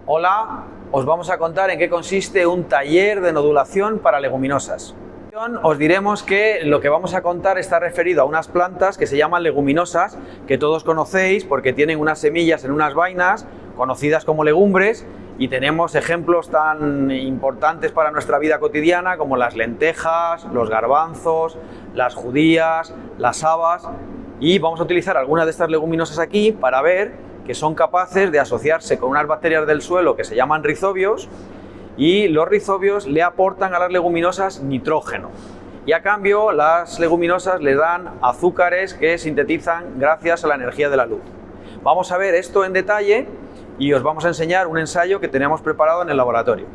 Hola, os vamos a contar en qué consiste un taller de nodulación para leguminosas. Os diremos que lo que vamos a contar está referido a unas plantas que se llaman leguminosas, que todos conocéis porque tienen unas semillas en unas vainas conocidas como legumbres, y tenemos ejemplos tan importantes para nuestra vida cotidiana como las lentejas, los garbanzos, las judías, las habas, y vamos a utilizar algunas de estas leguminosas aquí para ver que son capaces de asociarse con unas bacterias del suelo que se llaman rizobios, y los rizobios le aportan a las leguminosas nitrógeno, y a cambio las leguminosas le dan azúcares que sintetizan gracias a la energía de la luz. Vamos a ver esto en detalle y os vamos a enseñar un ensayo que tenemos preparado en el laboratorio.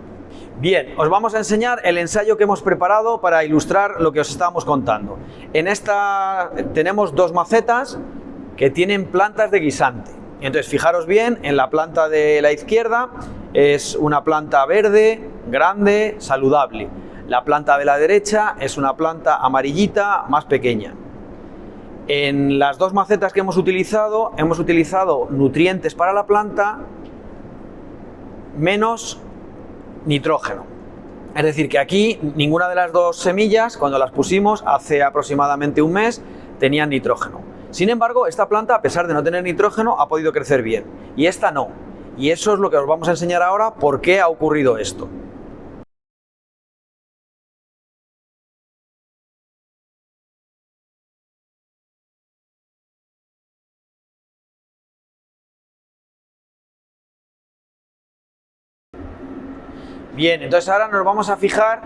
Bien, os vamos a enseñar el ensayo que hemos preparado para ilustrar lo que os estábamos contando. En esta tenemos dos macetas que tienen plantas de guisante. Entonces, fijaros bien, en la planta de la izquierda es una planta verde, grande, saludable. La planta de la derecha es una planta amarillita, más pequeña. En las dos macetas que hemos utilizado nutrientes para la planta menos nitrógeno. Es decir, que aquí ninguna de las dos semillas, cuando las pusimos hace aproximadamente un mes, tenían nitrógeno. Sin embargo, esta planta, a pesar de no tener nitrógeno, ha podido crecer bien, y esta no. Y eso es lo que os vamos a enseñar ahora, por qué ha ocurrido esto. Bien, entonces ahora nos vamos a fijar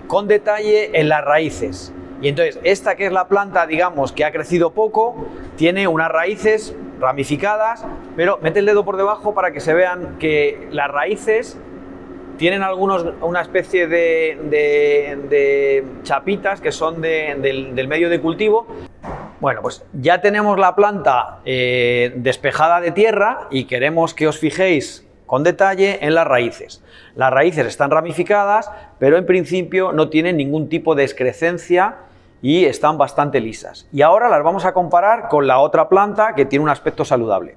con detalle en las raíces. Y entonces, esta que es la planta, digamos, que ha crecido poco, tiene unas raíces ramificadas, pero mete el dedo por debajo para que se vean que las raíces tienen una especie de chapitas que son del medio de cultivo. Bueno, pues ya tenemos la planta despejada de tierra y queremos que os fijéis con detalle en las raíces. Las raíces están ramificadas, pero en principio no tienen ningún tipo de excrescencia y están bastante lisas. Y ahora las vamos a comparar con la otra planta que tiene un aspecto saludable.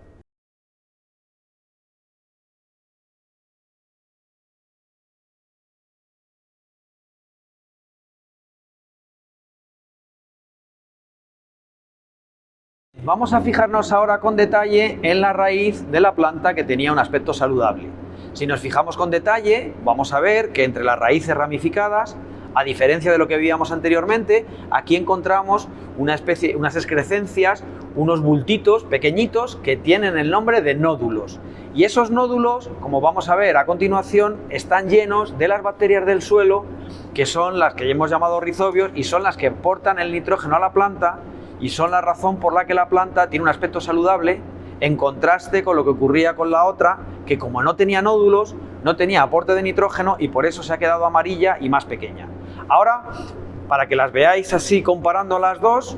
Vamos a fijarnos ahora con detalle en la raíz de la planta que tenía un aspecto saludable. Si nos fijamos con detalle, vamos a ver que entre las raíces ramificadas, a diferencia de lo que veíamos anteriormente, aquí encontramos unas excrescencias, unos bultitos pequeñitos que tienen el nombre de nódulos. Y esos nódulos, como vamos a ver a continuación, están llenos de las bacterias del suelo, que son las que hemos llamado rizobios y son las que aportan el nitrógeno a la planta, y son la razón por la que la planta tiene un aspecto saludable, en contraste con lo que ocurría con la otra, que como no tenía nódulos, no tenía aporte de nitrógeno y por eso se ha quedado amarilla y más pequeña. Ahora, para que las veáis así comparando las dos,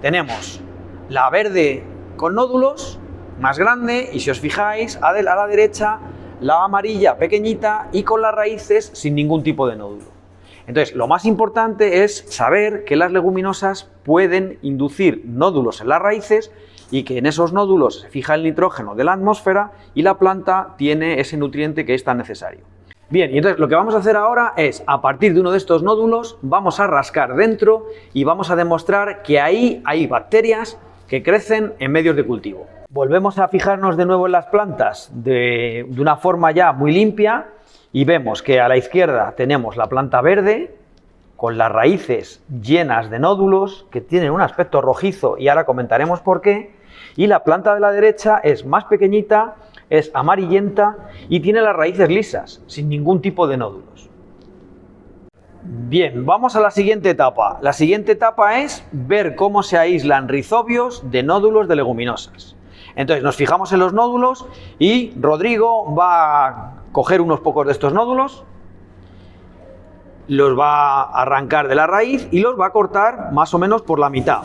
tenemos la verde con nódulos, más grande, y si os fijáis, a la derecha, la amarilla pequeñita y con las raíces sin ningún tipo de nódulo. Entonces, lo más importante es saber que las leguminosas pueden inducir nódulos en las raíces y que en esos nódulos se fija el nitrógeno de la atmósfera y la planta tiene ese nutriente que es tan necesario. Bien, y entonces lo que vamos a hacer ahora es, a partir de uno de estos nódulos, vamos a rascar dentro y vamos a demostrar que ahí hay bacterias que crecen en medios de cultivo. Volvemos a fijarnos de nuevo en las plantas de una forma ya muy limpia y vemos que a la izquierda tenemos la planta verde con las raíces llenas de nódulos que tienen un aspecto rojizo y ahora comentaremos por qué, y la planta de la derecha es más pequeñita, es amarillenta y tiene las raíces lisas, sin ningún tipo de nódulos. Bien, vamos a la siguiente etapa. La siguiente etapa es ver cómo se aíslan rizobios de nódulos de leguminosas. Entonces nos fijamos en los nódulos y Rodrigo va a coger unos pocos de estos nódulos, los va a arrancar de la raíz y los va a cortar más o menos por la mitad.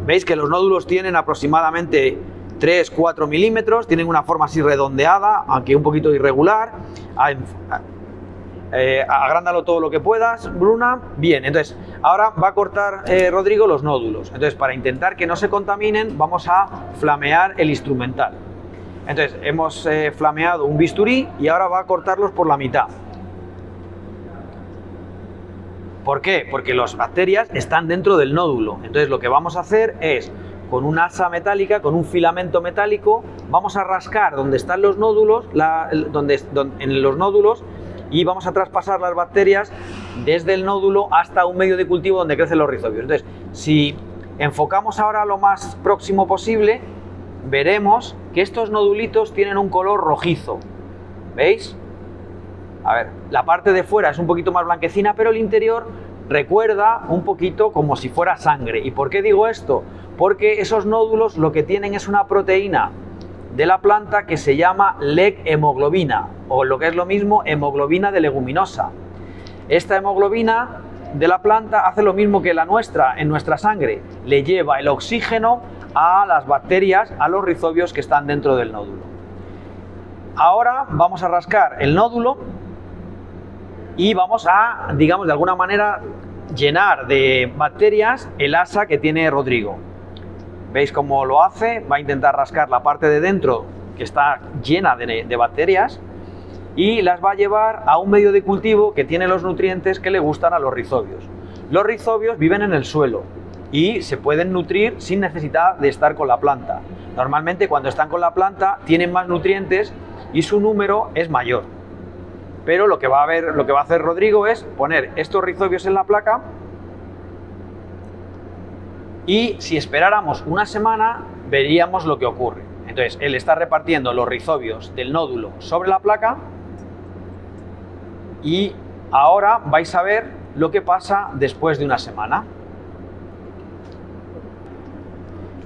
Veis que los nódulos tienen aproximadamente 3-4 milímetros, tienen una forma así redondeada, aunque un poquito irregular. Agrándalo todo lo que puedas, Bruna. Bien, entonces ahora va a cortar Rodrigo los nódulos. Entonces, para intentar que no se contaminen, vamos a flamear el instrumental. Entonces, hemos flameado un bisturí y ahora va a cortarlos por la mitad. ¿Por qué? Porque las bacterias están dentro del nódulo. Entonces, lo que vamos a hacer es, con un asa metálica, con un filamento metálico, vamos a rascar donde están los nódulos, en los nódulos, y vamos a traspasar las bacterias desde el nódulo hasta un medio de cultivo donde crecen los rizobios. Entonces, si enfocamos ahora lo más próximo posible, veremos que estos nodulitos tienen un color rojizo. ¿Veis? A ver, la parte de fuera es un poquito más blanquecina, pero el interior recuerda un poquito como si fuera sangre. ¿Y por qué digo esto? Porque esos nódulos lo que tienen es una proteína de la planta que se llama LEG-hemoglobina, o lo que es lo mismo, hemoglobina de leguminosa. Esta hemoglobina de la planta hace lo mismo que la nuestra en nuestra sangre, le lleva el oxígeno a las bacterias, a los rizobios que están dentro del nódulo. Ahora vamos a rascar el nódulo y vamos a, digamos, de alguna manera llenar de bacterias el asa que tiene Rodrigo. ¿Veis cómo lo hace? Va a intentar rascar la parte de dentro que está llena de bacterias y las va a llevar a un medio de cultivo que tiene los nutrientes que le gustan a los rizobios. Los rizobios viven en el suelo y se pueden nutrir sin necesidad de estar con la planta. Normalmente cuando están con la planta tienen más nutrientes y su número es mayor. Pero lo que va a hacer Rodrigo es poner estos rizobios en la placa y si esperáramos una semana veríamos lo que ocurre. Entonces él está repartiendo los rizobios del nódulo sobre la placa y ahora vais a ver lo que pasa después de una semana.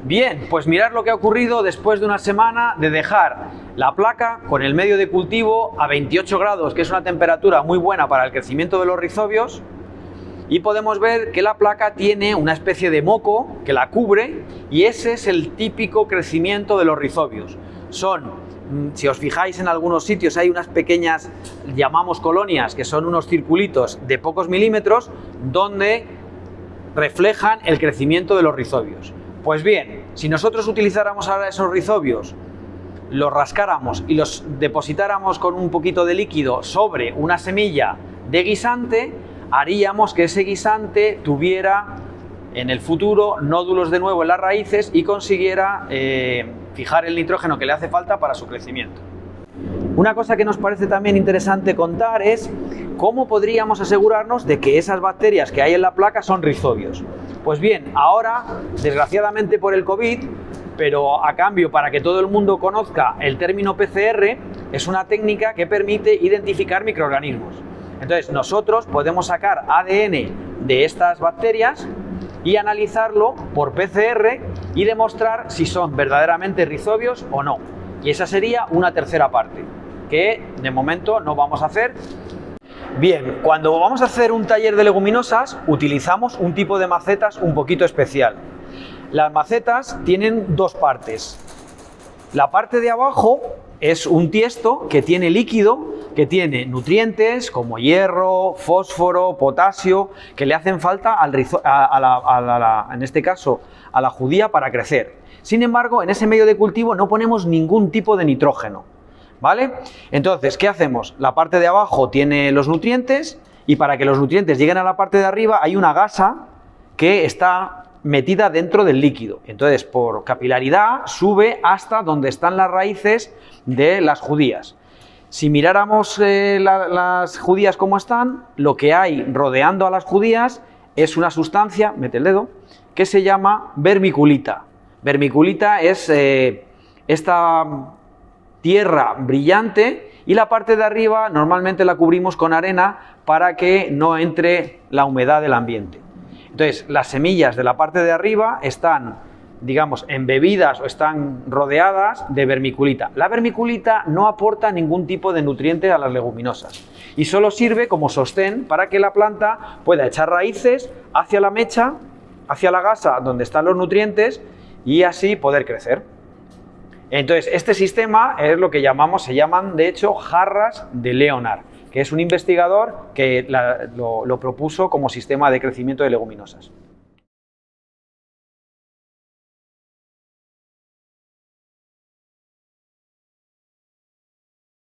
Bien, pues mirad lo que ha ocurrido después de una semana de dejar la placa con el medio de cultivo a 28 grados, que es una temperatura muy buena para el crecimiento de los rizobios, y podemos ver que la placa tiene una especie de moco que la cubre y ese es el típico crecimiento de los rizobios. Si os fijáis en algunos sitios hay unas pequeñas, llamamos colonias, que son unos circulitos de pocos milímetros donde reflejan el crecimiento de los rizobios. Pues bien, si nosotros utilizáramos ahora esos rizobios, los rascáramos y los depositáramos con un poquito de líquido sobre una semilla de guisante, haríamos que ese guisante tuviera en el futuro nódulos de nuevo en las raíces y consiguiera fijar el nitrógeno que le hace falta para su crecimiento. Una cosa que nos parece también interesante contar es cómo podríamos asegurarnos de que esas bacterias que hay en la placa son rizobios. Pues bien, ahora, desgraciadamente por el COVID, pero a cambio para que todo el mundo conozca el término PCR, es una técnica que permite identificar microorganismos. Entonces nosotros podemos sacar ADN de estas bacterias y analizarlo por PCR y demostrar si son verdaderamente rizobios o no. Y esa sería una tercera parte, que de momento no vamos a hacer. Bien, cuando vamos a hacer un taller de leguminosas utilizamos un tipo de macetas un poquito especial. Las macetas tienen dos partes. La parte de abajo es un tiesto que tiene líquido, que tiene nutrientes como hierro, fósforo, potasio, que le hacen falta en este caso a la judía para crecer. Sin embargo, en ese medio de cultivo no ponemos ningún tipo de nitrógeno, ¿vale? Entonces, ¿qué hacemos? La parte de abajo tiene los nutrientes y para que los nutrientes lleguen a la parte de arriba hay una gasa que está metida dentro del líquido. Entonces, por capilaridad sube hasta donde están las raíces de las judías. Si miráramos las judías como están, lo que hay rodeando a las judías es una sustancia, mete el dedo, que se llama vermiculita. Vermiculita es esta tierra brillante y la parte de arriba normalmente la cubrimos con arena para que no entre la humedad del ambiente. Entonces, las semillas de la parte de arriba están, digamos, embebidas o están rodeadas de vermiculita. La vermiculita no aporta ningún tipo de nutriente a las leguminosas y solo sirve como sostén para que la planta pueda echar raíces hacia la mecha, hacia la gasa donde están los nutrientes y así poder crecer. Entonces, este sistema es lo que se llaman de hecho jarras de Leonard, que es un investigador que lo propuso como sistema de crecimiento de leguminosas.